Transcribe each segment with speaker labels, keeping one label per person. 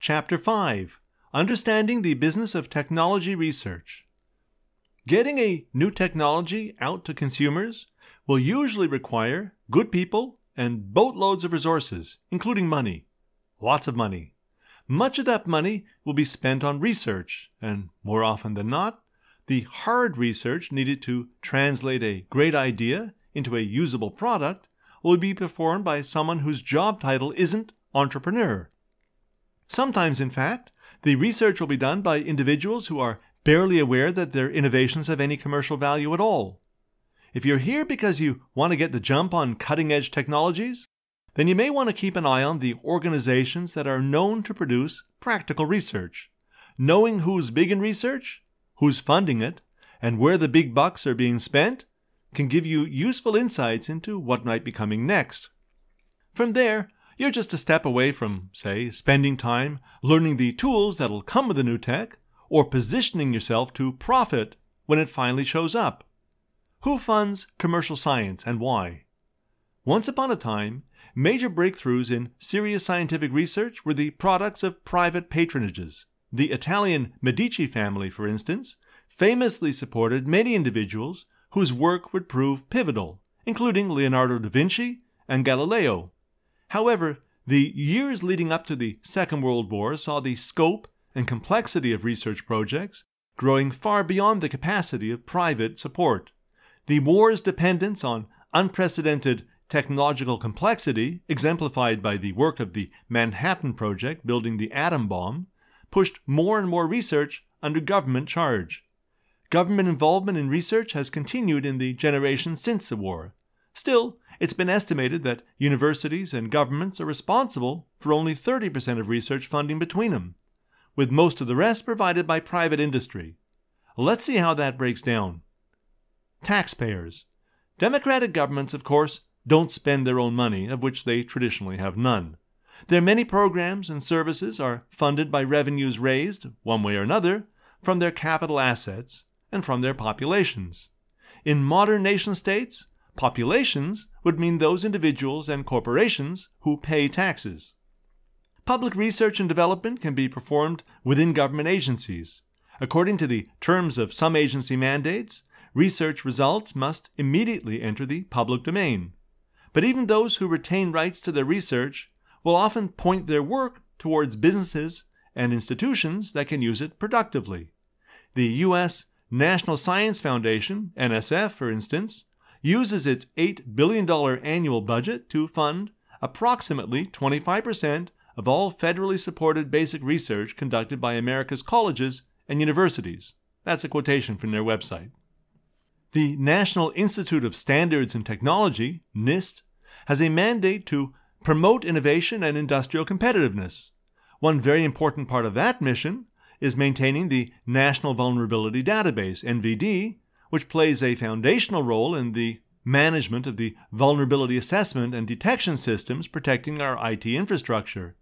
Speaker 1: Chapter 5. Understanding the Business of Technology Research. Getting a new technology out to consumers will usually require good people and boatloads of resources, including money. Lots of money. Much of that money will be spent on research, and more often than not, the hard research needed to translate a great idea into a usable product will be performed by someone whose job title isn't entrepreneur. Sometimes, in fact, the research will be done by individuals who are barely aware that their innovations have any commercial value at all. If you're here because you want to get the jump on cutting-edge technologies, then you may want to keep an eye on the organizations that are known to produce practical research. Knowing who's big in research, who's funding it, and where the big bucks are being spent can give you useful insights into what might be coming next. From there, you're just a step away from, say, spending time learning the tools that'll come with the new tech, or positioning yourself to profit when it finally shows up. Who funds commercial science and why? Once upon a time, major breakthroughs in serious scientific research were the products of private patronages. The Italian Medici family, for instance, famously supported many individuals whose work would prove pivotal, including Leonardo da Vinci and Galileo. However, the years leading up to the Second World War saw the scope and complexity of research projects growing far beyond the capacity of private support. The war's dependence on unprecedented technological complexity, exemplified by the work of the Manhattan Project building the atom bomb, pushed more and more research under government charge. Government involvement in research has continued in the generation since the war. Still, it's been estimated that universities and governments are responsible for only 30% of research funding between them, with most of the rest provided by private industry. Let's see how that breaks down. Taxpayers. Democratic governments, of course, don't spend their own money, of which they traditionally have none. Their many programs and services are funded by revenues raised, one way or another, from their capital assets and from their populations. In modern nation-states, populations would mean those individuals and corporations who pay taxes. Public research and development can be performed within government agencies. According to the terms of some agency mandates, research results must immediately enter the public domain. But even those who retain rights to their research will often point their work towards businesses and institutions that can use it productively. The U.S. National Science Foundation, NSF for instance, uses its $8 billion annual budget to fund approximately 25% of all federally supported basic research conducted by America's colleges and universities. That's a quotation from their website. The National Institute of Standards and Technology, NIST, has a mandate to promote innovation and industrial competitiveness. One very important part of that mission is maintaining the National Vulnerability Database, NVD, which plays a foundational role in the management of the vulnerability assessment and detection systems protecting our IT infrastructure.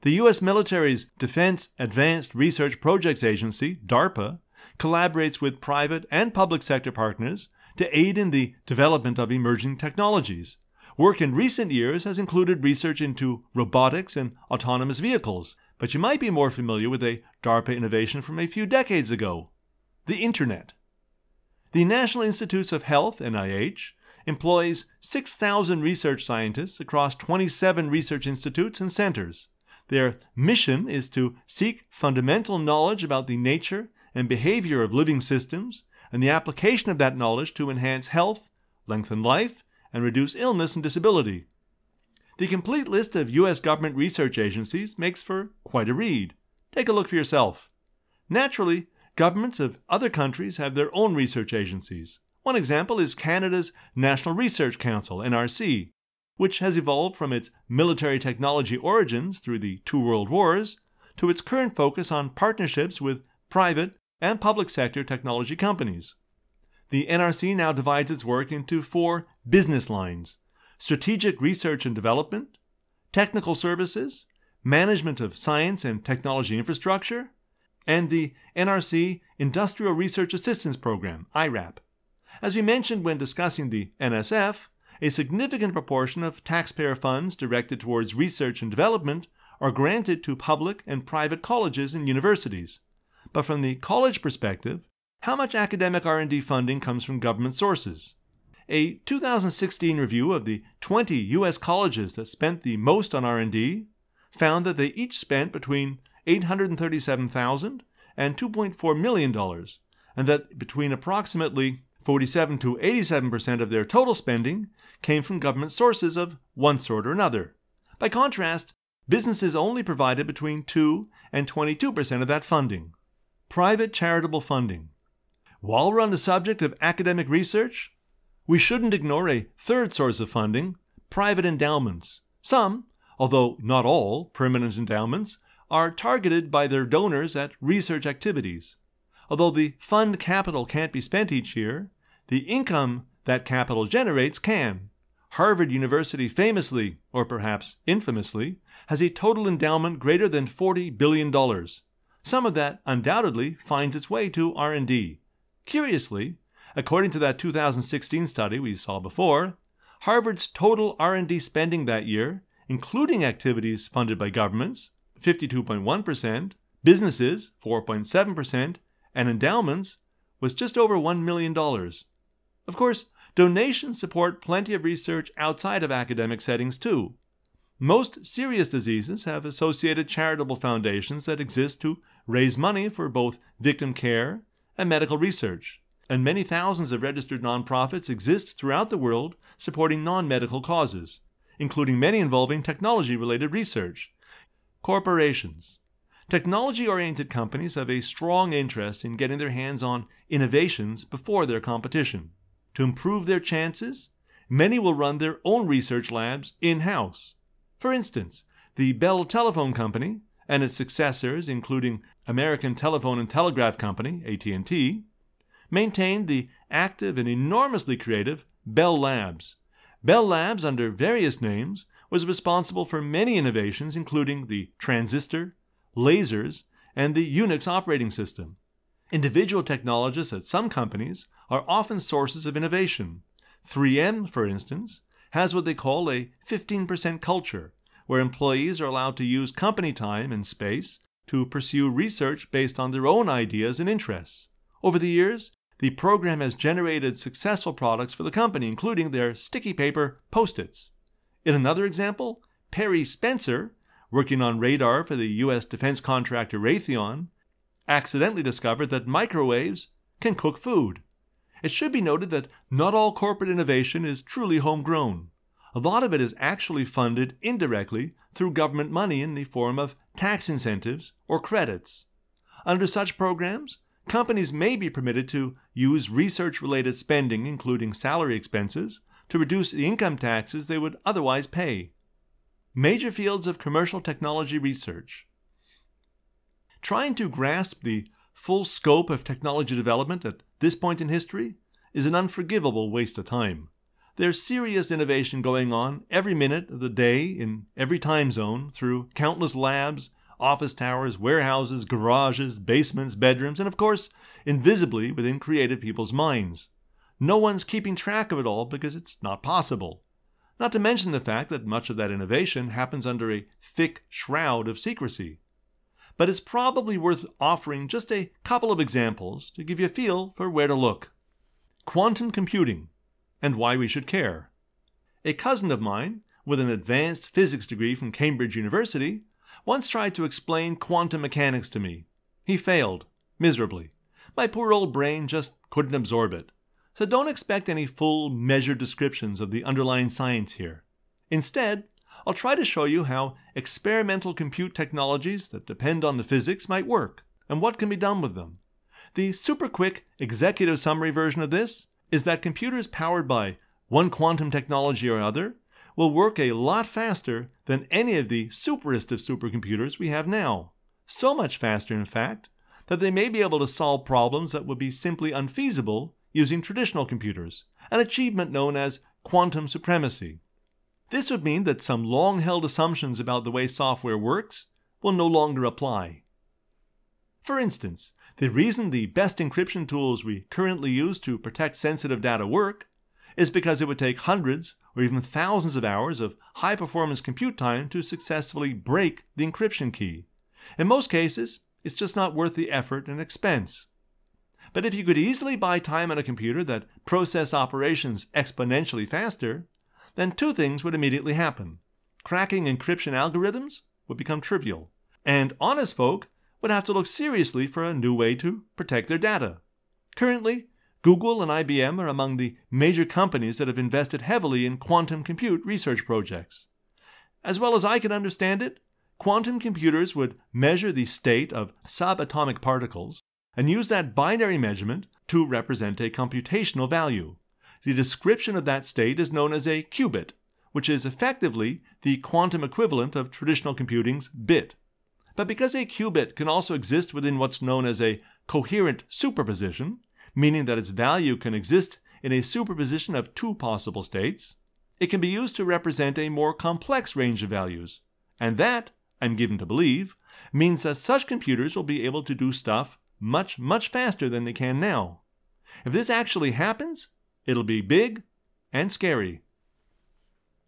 Speaker 1: The U.S. military's Defense Advanced Research Projects Agency, DARPA, collaborates with private and public sector partners to aid in the development of emerging technologies. Work in recent years has included research into robotics and autonomous vehicles, but you might be more familiar with a DARPA innovation from a few decades ago: the Internet. The National Institutes of Health, NIH, employs 6,000 research scientists across 27 research institutes and centers. Their mission is to seek fundamental knowledge about the nature and behavior of living systems and the application of that knowledge to enhance health, lengthen life, and reduce illness and disability. The complete list of U.S. government research agencies makes for quite a read. Take a look for yourself. Naturally, governments of other countries have their own research agencies. One example is Canada's National Research Council, NRC, which has evolved from its military technology origins through the two world wars to its current focus on partnerships with private and public sector technology companies. The NRC now divides its work into 4 business lines: strategic research and development, technical services, management of science and technology infrastructure, and the NRC Industrial Research Assistance Program, IRAP. As we mentioned when discussing the NSF, a significant proportion of taxpayer funds directed towards research and development are granted to public and private colleges and universities. But from the college perspective, how much academic R&D funding comes from government sources? A 2016 review of the 20 U.S. colleges that spent the most on R&D found that they each spent between $837,000 and $2.4 million, and that between approximately 47 to 87% of their total spending came from government sources of one sort or another. By contrast, businesses only provided between 2 and 22% of that funding. Private charitable funding. While we're on the subject of academic research, we shouldn't ignore a third source of funding, private endowments. Some, although not all, permanent endowments are targeted by their donors at research activities. Although the fund capital can't be spent each year, the income that capital generates can. Harvard University famously, or perhaps infamously, has a total endowment greater than $40 billion. Some of that undoubtedly finds its way to R&D. Curiously, according to that 2016 study we saw before, Harvard's total R&D spending that year, including activities funded by governments, 52.1%, businesses, 4.7%, and endowments, was just over $1 million. Of course, donations support plenty of research outside of academic settings too. Most serious diseases have associated charitable foundations that exist to raise money for both victim care and medical research, and many thousands of registered nonprofits exist throughout the world supporting non-medical causes, including many involving technology-related research. Corporations. Technology-oriented companies have a strong interest in getting their hands on innovations before their competition. To improve their chances, many will run their own research labs in-house. For instance, the Bell Telephone Company and its successors, including American Telephone and Telegraph Company, AT&T, maintained the active and enormously creative Bell Labs. Bell Labs, under various names, was responsible for many innovations including the transistor, lasers, and the Unix operating system. Individual technologists at some companies are often sources of innovation. 3M, for instance, has what they call a 15% culture, where employees are allowed to use company time and space to pursue research based on their own ideas and interests. Over the years, the program has generated successful products for the company, including their sticky paper Post-its. In another example, Perry Spencer, working on radar for the U.S. defense contractor Raytheon, accidentally discovered that microwaves can cook food. It should be noted that not all corporate innovation is truly homegrown. A lot of it is actually funded indirectly through government money in the form of tax incentives or credits. Under such programs, companies may be permitted to use research-related spending, including salary expenses, to reduce the income taxes they would otherwise pay. Major fields of commercial technology research. Trying to grasp the full scope of technology development at this point in history is an unforgivable waste of time. There's serious innovation going on every minute of the day in every time zone through countless labs, office towers, warehouses, garages, basements, bedrooms, and of course, invisibly within creative people's minds. No one's keeping track of it all because it's not possible. Not to mention the fact that much of that innovation happens under a thick shroud of secrecy. But it's probably worth offering just a couple of examples to give you a feel for where to look. Quantum computing, and why we should care. A cousin of mine, with an advanced physics degree from Cambridge University, once tried to explain quantum mechanics to me. He failed, miserably. My poor old brain just couldn't absorb it. So don't expect any full, measured descriptions of the underlying science here. Instead, I'll try to show you how experimental compute technologies that depend on the physics might work, and what can be done with them. The super quick executive summary version of this is that computers powered by one quantum technology or other will work a lot faster than any of the superest of supercomputers we have now. So much faster, in fact, that they may be able to solve problems that would be simply unfeasible using traditional computers, an achievement known as quantum supremacy. This would mean that some long-held assumptions about the way software works will no longer apply. For instance, the reason the best encryption tools we currently use to protect sensitive data work is because it would take hundreds or even thousands of hours of high-performance compute time to successfully break the encryption key. In most cases, it's just not worth the effort and expense. But if you could easily buy time on a computer that processed operations exponentially faster, then two things would immediately happen. Cracking encryption algorithms would become trivial, and honest folk would have to look seriously for a new way to protect their data. Currently, Google and IBM are among the major companies that have invested heavily in quantum compute research projects. As well as I can understand it, quantum computers would measure the state of subatomic particles and use that binary measurement to represent a computational value. The description of that state is known as a qubit, which is effectively the quantum equivalent of traditional computing's bit. But because a qubit can also exist within what's known as a coherent superposition, meaning that its value can exist in a superposition of two possible states, it can be used to represent a more complex range of values. And that, I'm given to believe, means that such computers will be able to do stuff much, much faster than they can now. If this actually happens, it'll be big and scary.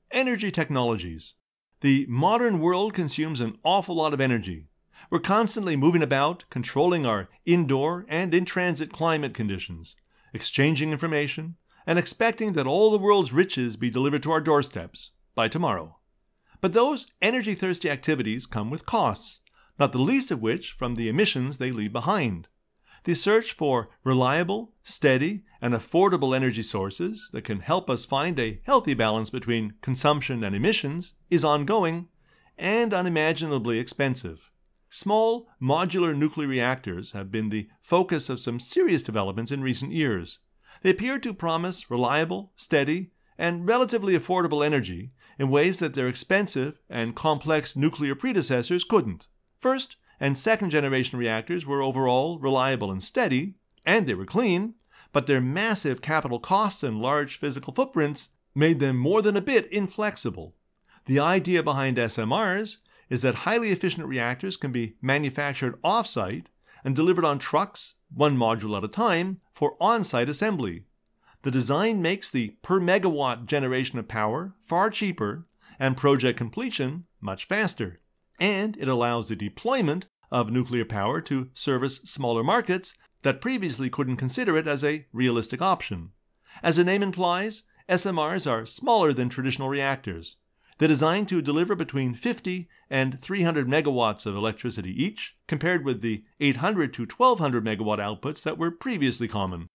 Speaker 1: Energy technologies. The modern world consumes an awful lot of energy. We're constantly moving about, controlling our indoor and in-transit climate conditions, exchanging information, and expecting that all the world's riches be delivered to our doorsteps by tomorrow. But those energy-thirsty activities come with costs, not the least of which from the emissions they leave behind. The search for reliable, steady, and affordable energy sources that can help us find a healthy balance between consumption and emissions is ongoing and unimaginably expensive. Small, modular nuclear reactors have been the focus of some serious developments in recent years. They appear to promise reliable, steady, and relatively affordable energy in ways that their expensive and complex nuclear predecessors couldn't. First and second generation reactors were overall reliable and steady, and they were clean, but their massive capital costs and large physical footprints made them more than a bit inflexible. The idea behind SMRs is that highly efficient reactors can be manufactured off-site and delivered on trucks, one module at a time, for on-site assembly. The design makes the per megawatt generation of power far cheaper and project completion much faster. And it allows the deployment of nuclear power to service smaller markets that previously couldn't consider it as a realistic option. As the name implies, SMRs are smaller than traditional reactors. They're designed to deliver between 50 and 300 megawatts of electricity each, compared with the 800 to 1200 megawatt outputs that were previously common.